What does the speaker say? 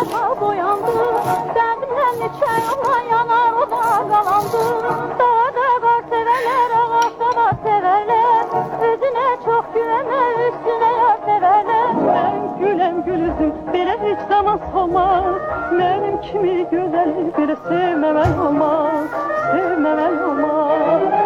defa boyandı. Derdimden neçə yalan yanar o da qalandı. Dağda qar severler, ağaçda da severler. Özüne çok güvenir, üstüne yar severler. Ben gülem gülüzüm, belə hiç zaman solmaz. Benim kimi güzel bir sevmemen olmaz, sevmemen olmaz.